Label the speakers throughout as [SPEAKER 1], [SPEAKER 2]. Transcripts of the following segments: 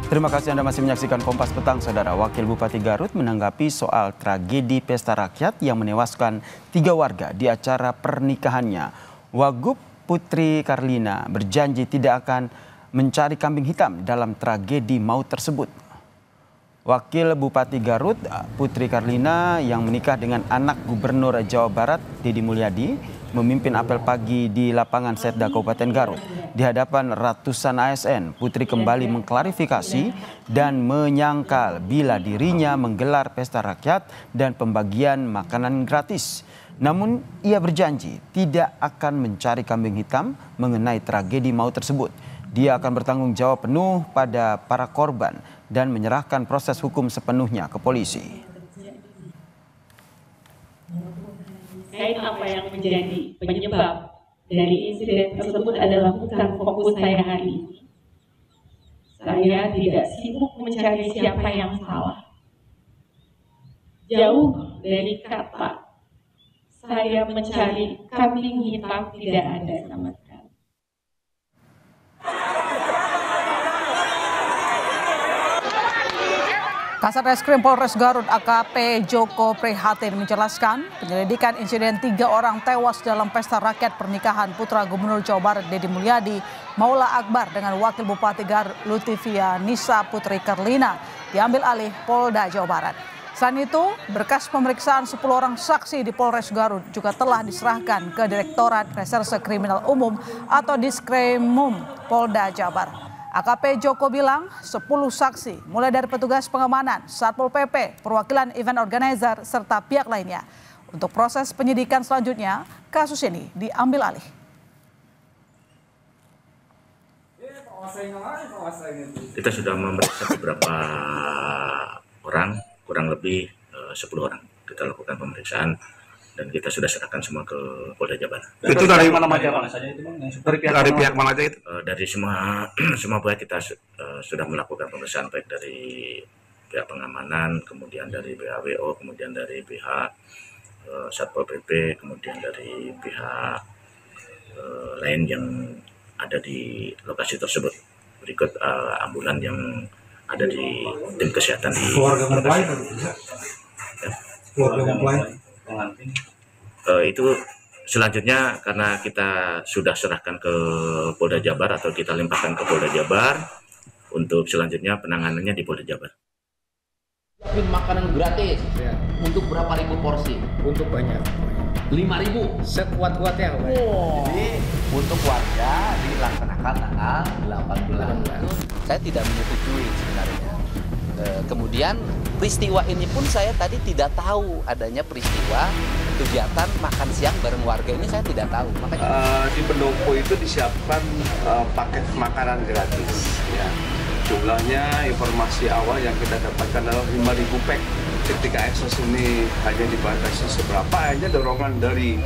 [SPEAKER 1] Terima kasih Anda masih menyaksikan Kompas Petang, Saudara. Wakil Bupati Garut menanggapi soal tragedi pesta rakyat yang menewaskan 3 warga di acara pernikahannya. Wagub Putri Karlina berjanji tidak akan mencari kambing hitam dalam tragedi maut tersebut. Wakil Bupati Garut Putri Karlina yang menikah dengan anak Gubernur Jawa Barat Deddy Mulyadi memimpin apel pagi di lapangan Setda Kabupaten Garut. Di hadapan ratusan ASN, Putri kembali mengklarifikasi dan menyangkal bila dirinya menggelar pesta rakyat dan pembagian makanan gratis. Namun ia berjanji tidak akan mencari kambing hitam mengenai tragedi maut tersebut. Dia akan bertanggung jawab penuh pada para korban dan menyerahkan proses hukum sepenuhnya ke polisi.
[SPEAKER 2] Terkait apa yang menjadi penyebab dari insiden tersebut adalah bukan fokus saya hari ini. Saya tidak sibuk mencari siapa yang salah. Jauh dari kata saya mencari kambing hitam tidak ada sama sekali.
[SPEAKER 3] Kasat Reskrim Polres Garut AKP Joko Prihatin menjelaskan penyelidikan insiden 3 orang tewas dalam pesta rakyat pernikahan putra Gubernur Jawa Barat Deddy Mulyadi, Maula Akbar dengan Wakil Bupati Garut Lutivia Nisa Putri Karlina diambil alih Polda Jawa Barat. Selain itu, berkas pemeriksaan 10 orang saksi di Polres Garut juga telah diserahkan ke Direktorat Reserse Kriminal Umum atau Diskrimum Polda Jawa Barat. AKP Joko bilang 10 saksi mulai dari petugas pengamanan, Satpol PP, perwakilan event organizer, serta pihak lainnya. Untuk proses penyidikan selanjutnya, kasus ini diambil alih.
[SPEAKER 4] Kita sudah memeriksa beberapa orang, kurang lebih 10 orang. Kita lakukan pemeriksaan dan kita sudah serahkan semua ke Polda Jabar.
[SPEAKER 5] Itu dari mana aja, Bang? Dari pihak mana aja itu?
[SPEAKER 4] Dari semua pihak kita sudah melakukan pemeriksaan, baik dari pihak pengamanan, kemudian dari BHWO, kemudian dari pihak Satpol PP, kemudian dari pihak lain yang ada di lokasi tersebut. Berikut ambulan yang ada di tim kesehatan di
[SPEAKER 5] keluarga mempelai. Keluarga mempelai.
[SPEAKER 4] Itu selanjutnya karena kita sudah serahkan ke Polda Jabar atau kita limpahkan ke Polda Jabar, untuk selanjutnya penanganannya di Polda Jabar.
[SPEAKER 6] Makanan gratis untuk berapa ribu porsi?
[SPEAKER 7] Untuk banyak.
[SPEAKER 6] 5.000
[SPEAKER 7] sekuat-kuatnya.
[SPEAKER 6] Jadi untuk warga dilaksanakan tanggal 18. Saya tidak menyetujui sebenarnya. Kemudian peristiwa ini pun saya tadi tidak tahu adanya peristiwa kegiatan makan siang bareng warga ini, saya tidak tahu. Makanya
[SPEAKER 5] Di pendopo itu disiapkan paket makanan gratis. Ya. Jumlahnya informasi awal yang kita dapatkan adalah 5.000 pack. Ketika eksos ini hanya dibatasi seberapa, hanya dorongan dari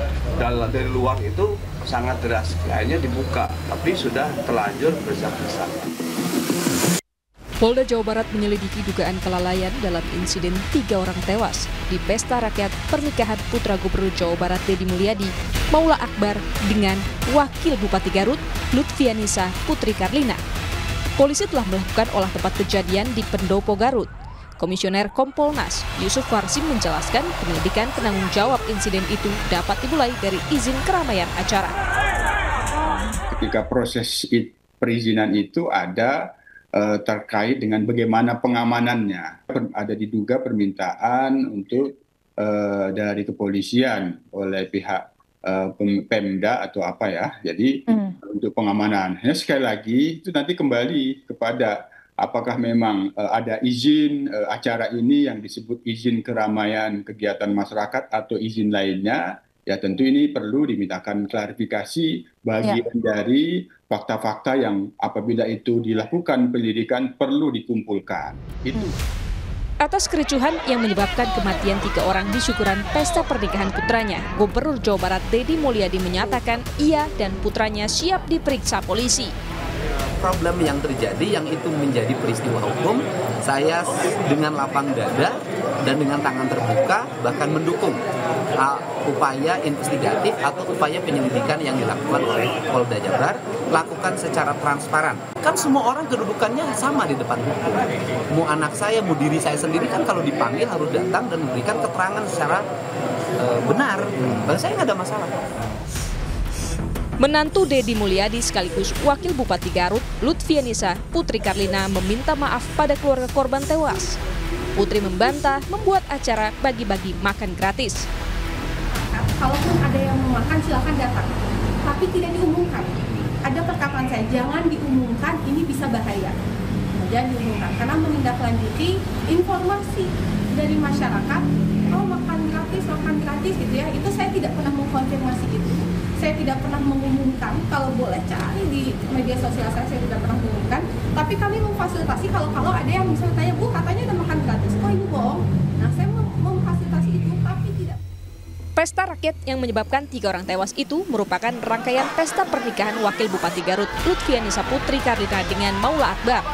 [SPEAKER 5] luar itu sangat deras. Akhirnya dibuka, tapi sudah terlanjur besar-besar.
[SPEAKER 8] Polda Jawa Barat menyelidiki dugaan kelalaian dalam insiden 3 orang tewas di pesta rakyat pernikahan putra Gubernur Jawa Barat Deddy Mulyadi, Maula Akbar dengan Wakil Bupati Garut Lutfianisa Putri Karlina. Polisi telah melakukan olah tempat kejadian di Pendopo Garut. Komisioner Kompolnas Yusuf Warsim menjelaskan penyelidikan penanggung jawab insiden itu dapat dimulai dari izin keramaian acara.
[SPEAKER 9] Ketika proses perizinan itu ada terkait dengan bagaimana pengamanannya. Ada diduga permintaan untuk dari kepolisian oleh pihak Pemda atau apa ya. Jadi untuk pengamanan. Hanya sekali lagi itu nanti kembali kepada apakah memang ada izin acara ini yang disebut izin keramaian kegiatan masyarakat atau izin lainnya. Ya tentu ini perlu dimintakan klarifikasi bagian dari fakta-fakta yang apabila itu dilakukan penyelidikan perlu dikumpulkan. Itu.
[SPEAKER 8] Atas kericuhan yang menyebabkan kematian 3 orang di syukuran pesta pernikahan putranya, Gubernur Jawa Barat Deddy Mulyadi menyatakan ia dan putranya siap diperiksa polisi.
[SPEAKER 6] problem yang terjadi, yang itu menjadi peristiwa hukum, saya dengan lapang dada dan dengan tangan terbuka bahkan mendukung upaya investigatif atau upaya penyelidikan yang dilakukan oleh Polda Jabar, lakukan secara transparan. Kan semua orang kedudukannya sama di depan hukum. Mau anak saya, mau diri saya sendiri kan kalau dipanggil harus datang dan memberikan keterangan secara benar. Dan saya nggak ada masalah.
[SPEAKER 8] Menantu Deddy Mulyadi sekaligus Wakil Bupati Garut, Lutfianisa Putri Karlina meminta maaf pada keluarga korban tewas. Putri membantah membuat acara bagi-bagi makan gratis.
[SPEAKER 7] Kalaupun ada yang mau makan silahkan datang, tapi tidak diumumkan. Ada perkataan saya, jangan diumumkan, ini bisa bahaya. Jangan diumumkan, karena menindaklanjuti informasi dari masyarakat, oh makan gratis gitu ya, itu saya tidak pernah mengkonfirmasi itu. Saya tidak pernah mengumumkan, kalau boleh cari di media sosial saya tidak pernah mengumumkan, tapi kami memfasilitasi kalau ada yang misalnya tanya, Bu katanya ada makan gratis, oh ini bohong. Nah saya memfasilitasi itu, tapi tidak.
[SPEAKER 8] Pesta rakyat yang menyebabkan 3 orang tewas itu merupakan rangkaian pesta pernikahan Wakil Bupati Garut Lutfianisa Putri Karlina dengan Maula Akbar.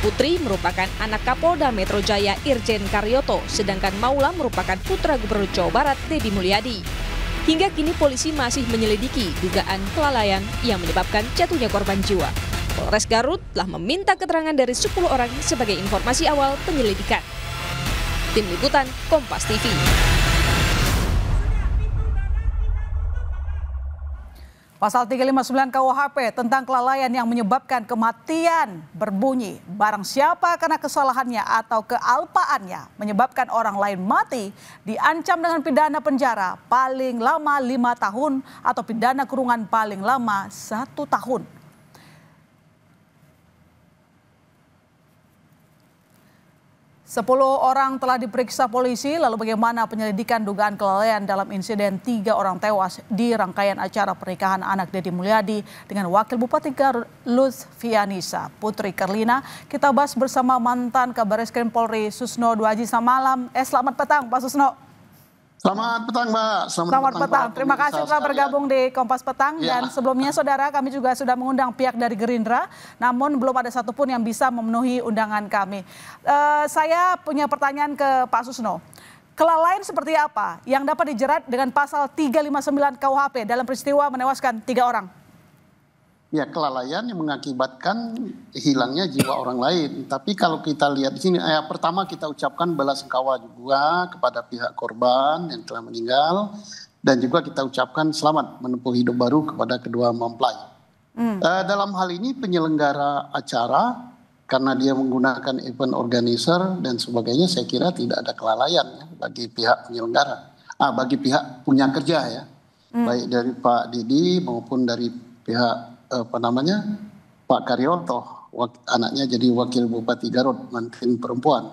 [SPEAKER 8] Putri merupakan anak Kapolda Metro Jaya Irjen Karyoto, sedangkan Maula merupakan putra Gubernur Jawa Barat Deddy Mulyadi. Hingga kini polisi masih menyelidiki dugaan kelalaian yang menyebabkan jatuhnya korban jiwa. Polres Garut telah meminta keterangan dari 10 orang sebagai informasi awal penyelidikan. Tim Liputan Kompas TV.
[SPEAKER 3] Pasal 359 KUHP tentang kelalaian yang menyebabkan kematian berbunyi, barang siapa karena kesalahannya atau kealpaannya menyebabkan orang lain mati diancam dengan pidana penjara paling lama 5 tahun atau pidana kurungan paling lama 1 tahun. 10 orang telah diperiksa polisi, lalu bagaimana penyelidikan dugaan kelalaian dalam insiden 3 orang tewas di rangkaian acara pernikahan anak Deddy Mulyadi dengan Wakil Bupati Garut Lutfianisa Putri Karlina. Kita bahas bersama mantan Kabareskrim Polri Susno Dwaji. Selamat petang Pak Susno.
[SPEAKER 10] Selamat petang Mbak.
[SPEAKER 3] Selamat petang. Terima kasih telah bergabung di Kompas Petang.
[SPEAKER 10] Ya.
[SPEAKER 3] Dan sebelumnya saudara, kami juga sudah mengundang pihak dari Gerindra, namun belum ada satupun yang bisa memenuhi undangan kami. Saya punya pertanyaan ke Pak Susno. Kelalaian seperti apa yang dapat dijerat dengan pasal 359 KUHP dalam peristiwa menewaskan 3 orang?
[SPEAKER 10] Ya, kelalaian yang mengakibatkan hilangnya jiwa orang lain. Tapi kalau kita lihat di sini, pertama kita ucapkan belasungkawa juga kepada pihak korban yang telah meninggal, dan juga kita ucapkan selamat menempuh hidup baru kepada kedua mempelai. Dalam hal ini penyelenggara acara, karena dia menggunakan event organizer dan sebagainya, saya kira tidak ada kelalaian ya, bagi pihak penyelenggara, bagi pihak punya kerja ya, baik dari Pak Deddy maupun dari pihak Pak Karyoto, anaknya jadi Wakil Bupati Garut, mantan perempuan.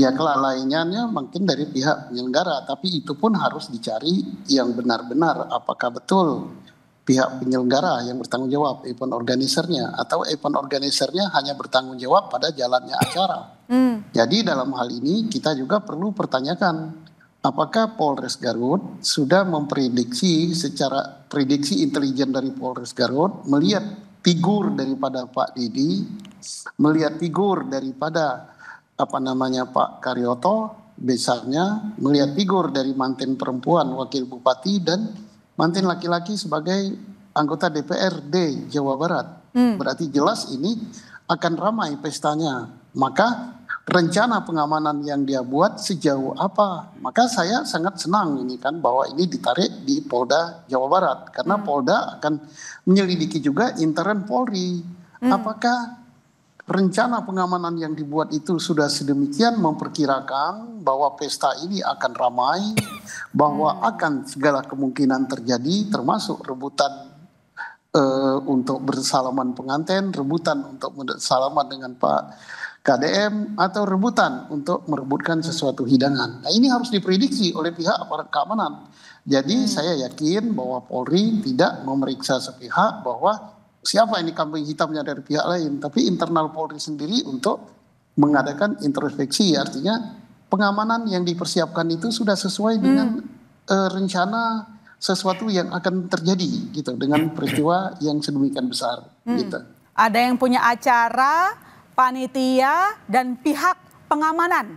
[SPEAKER 10] Ya, kelalaiannya mungkin dari pihak penyelenggara, tapi itu pun harus dicari yang benar-benar apakah betul pihak penyelenggara yang bertanggung jawab, event organisernya, atau event organisernya hanya bertanggung jawab pada jalannya acara. Jadi dalam hal ini kita juga perlu pertanyakan, apakah Polres Garut sudah memprediksi secara prediksi intelijen dari Polres Garut melihat figur daripada Pak Deddy, melihat figur daripada Pak Karyoto, besarnya melihat figur dari mantan perempuan Wakil Bupati dan mantan laki-laki sebagai anggota DPRD Jawa Barat. Berarti jelas ini akan ramai pestanya. Maka rencana pengamanan yang dia buat sejauh apa? Maka saya sangat senang ini kan bahwa ini ditarik di Polda Jawa Barat, karena Polda akan menyelidiki juga intern Polri. Apakah rencana pengamanan yang dibuat itu sudah sedemikian memperkirakan bahwa pesta ini akan ramai, bahwa akan segala kemungkinan terjadi, termasuk rebutan untuk bersalaman pengantin, rebutan untuk bersalaman dengan Pak KDM, atau rebutan untuk merebutkan sesuatu hidangan. Nah, ini harus diprediksi oleh pihak aparat keamanan. Jadi saya yakin bahwa Polri tidak memeriksa sepihak bahwa siapa ini kambing hitamnya dari pihak lain, tapi internal Polri sendiri untuk mengadakan introspeksi. Artinya pengamanan yang dipersiapkan itu sudah sesuai dengan rencana sesuatu yang akan terjadi gitu dengan peristiwa yang sedemikian besar gitu.
[SPEAKER 3] Ada yang punya acara, panitia, dan pihak pengamanan.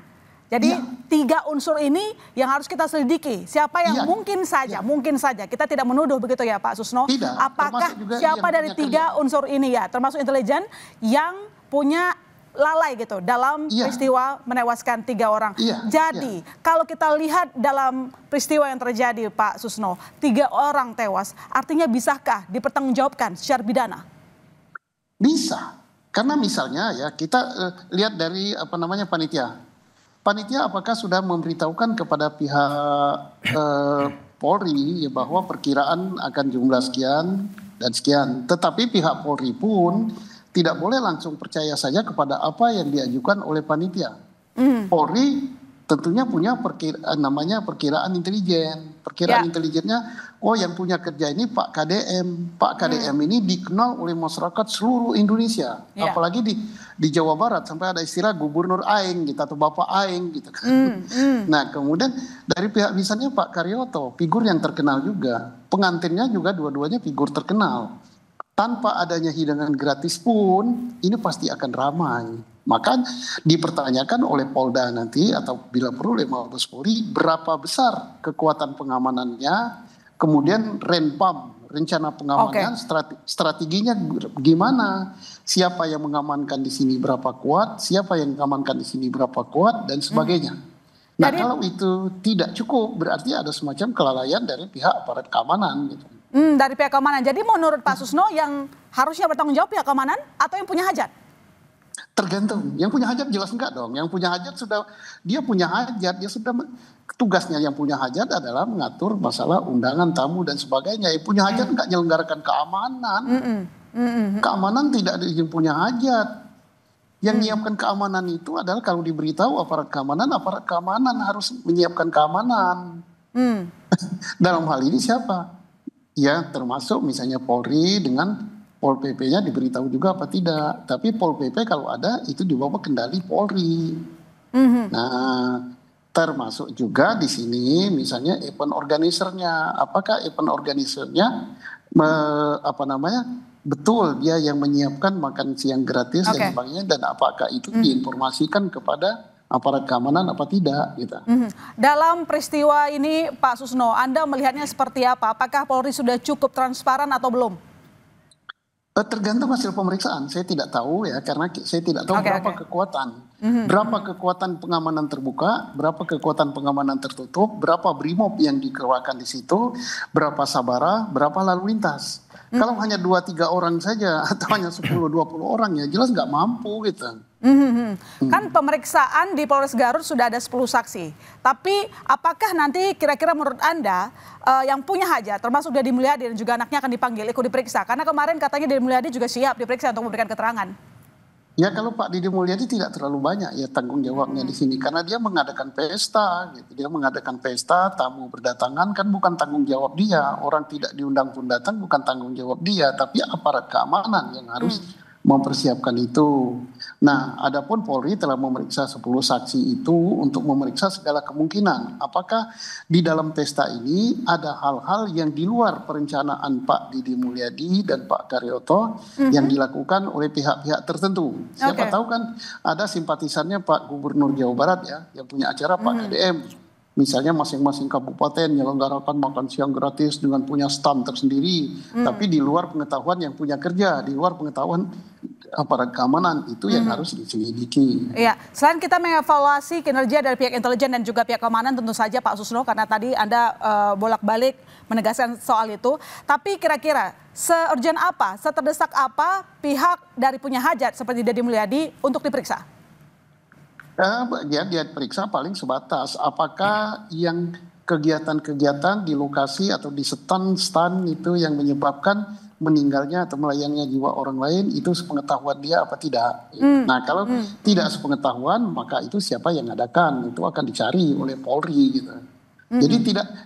[SPEAKER 3] Jadi 3 unsur ini yang harus kita selidiki. Siapa yang mungkin saja kita tidak menuduh begitu ya Pak Susno.
[SPEAKER 10] Tidak,
[SPEAKER 3] apakah siapa dari 3 unsur ini ya, termasuk intelijen yang punya lalai gitu dalam peristiwa menewaskan 3 orang. Jadi kalau kita lihat dalam peristiwa yang terjadi Pak Susno, 3 orang tewas, artinya bisakah dipertanggungjawabkan secara pidana?
[SPEAKER 10] Bisa, karena misalnya ya kita lihat dari panitia. Panitia apakah sudah memberitahukan kepada pihak Polri ya, bahwa perkiraan akan jumlah sekian dan sekian. Tetapi pihak Polri pun tidak boleh langsung percaya saja kepada apa yang diajukan oleh panitia. Polri tentunya punya perkiraan intelijen. Perkiraan intelijennya, yang punya kerja ini Pak KDM. Pak KDM ini dikenal oleh masyarakat seluruh Indonesia. Apalagi di Jawa Barat sampai ada istilah gubernur Aing gitu atau Bapak Aing gitu kan. Nah kemudian dari pihak misalnya Pak Karyoto, figur yang terkenal juga. Pengantinnya juga dua-duanya figur terkenal. Tanpa adanya hidangan gratis pun ini pasti akan ramai. Maka dipertanyakan oleh Polda nanti atau bila perlu oleh Mabes Polri berapa besar kekuatan pengamanannya, kemudian renpam, rencana pengamanan, strateginya gimana, siapa yang mengamankan di sini berapa kuat, siapa yang mengamankan di sini berapa kuat dan sebagainya. Nah kalau itu tidak cukup berarti ada semacam kelalaian dari pihak aparat keamanan gitu.
[SPEAKER 3] Dari pihak keamanan. Jadi menurut Pak Susno yang harusnya bertanggung jawab pihak keamanan atau yang punya hajat?
[SPEAKER 10] Tergantung. Yang punya hajat jelas enggak dong. Yang punya hajat dia punya hajat, dia sudah tugasnya yang punya hajat adalah mengatur masalah undangan tamu dan sebagainya. Yang punya hajat enggak menyelenggarakan keamanan. Keamanan tidak ada yang punya hajat. Yang menyiapkan keamanan itu adalah kalau diberitahu aparat keamanan harus menyiapkan keamanan. Dalam hal ini siapa? Ya termasuk misalnya Polri dengan Pol PP-nya diberitahu juga apa tidak. Tapi Pol PP kalau ada itu di bawah kendali Polri. Nah termasuk juga di sini misalnya event organizer-nya. Apakah event organizer-nya betul dia yang menyiapkan makan siang gratis dan sebagainya, dan apakah itu diinformasikan kepada aparat keamanan apa tidak gitu.
[SPEAKER 3] Dalam peristiwa ini Pak Susno, Anda melihatnya seperti apa? Apakah Polri sudah cukup transparan atau belum?
[SPEAKER 10] Tergantung hasil pemeriksaan, saya tidak tahu ya, karena saya tidak tahu berapa kekuatan. Berapa kekuatan pengamanan terbuka, berapa kekuatan pengamanan tertutup, berapa brimob yang dikerahkan di situ, berapa sabara, berapa lalu lintas. Kalau hanya 2-3 orang saja atau hanya 10-20 orang ya jelas nggak mampu gitu.
[SPEAKER 3] Kan pemeriksaan di Polres Garut sudah ada 10 saksi. Tapi apakah nanti kira-kira menurut Anda yang punya hajat termasuk Deddy Mulyadi dan juga anaknya akan dipanggil ikut diperiksa? Karena kemarin katanya Deddy Mulyadi juga siap diperiksa untuk memberikan keterangan.
[SPEAKER 10] Ya kalau Pak Deddy Mulyadi tidak terlalu banyak ya tanggung jawabnya di sini karena dia mengadakan pesta gitu. Dia mengadakan pesta, tamu berdatangan kan bukan tanggung jawab dia. Orang tidak diundang pun datang bukan tanggung jawab dia, tapi aparat keamanan yang harus mempersiapkan itu. Nah, adapun Polri telah memeriksa 10 saksi itu untuk memeriksa segala kemungkinan. Apakah di dalam pesta ini ada hal-hal yang di luar perencanaan Pak Deddy Mulyadi dan Pak Karyoto yang dilakukan oleh pihak-pihak tertentu. Siapa tahu kan ada simpatisannya Pak Gubernur Jawa Barat ya, yang punya acara Pak KDM. Misalnya masing-masing kabupaten menyelenggarakan makan siang gratis dengan punya stand tersendiri. Tapi di luar pengetahuan yang punya kerja, di luar pengetahuan aparat keamanan itu yang harus diselidiki.
[SPEAKER 3] Iya, selain kita mengevaluasi kinerja dari pihak intelijen dan juga pihak keamanan tentu saja Pak Susno, karena tadi Anda bolak-balik menegaskan soal itu. Tapi kira-kira se-urgent apa, seterdesak apa pihak dari punya hajat seperti Deddy Mulyadi untuk diperiksa?
[SPEAKER 10] Dia periksa paling sebatas apakah yang kegiatan-kegiatan di lokasi atau di stand itu yang menyebabkan meninggalnya atau melayangnya jiwa orang lain itu sepengetahuan dia apa tidak. Nah kalau tidak sepengetahuan maka itu siapa yang ngadakan itu akan dicari oleh Polri gitu. Jadi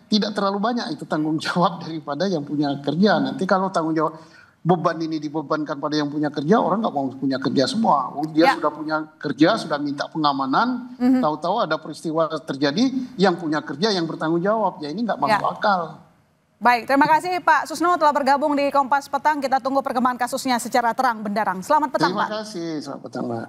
[SPEAKER 10] tidak terlalu banyak itu tanggung jawab daripada yang punya kerja. Nanti kalau tanggung jawab beban ini dibebankan pada yang punya kerja, orang nggak mau punya kerja semua. Dia sudah punya kerja, sudah minta pengamanan, tahu-tahu ada peristiwa terjadi, yang punya kerja yang bertanggung jawab, ya ini nggak masuk akal.
[SPEAKER 3] Baik, terima kasih Pak Susno telah bergabung di Kompas Petang. Kita tunggu perkembangan kasusnya secara terang benderang. Selamat petang, Pak.
[SPEAKER 10] Terima kasih, selamat petang, Mbak.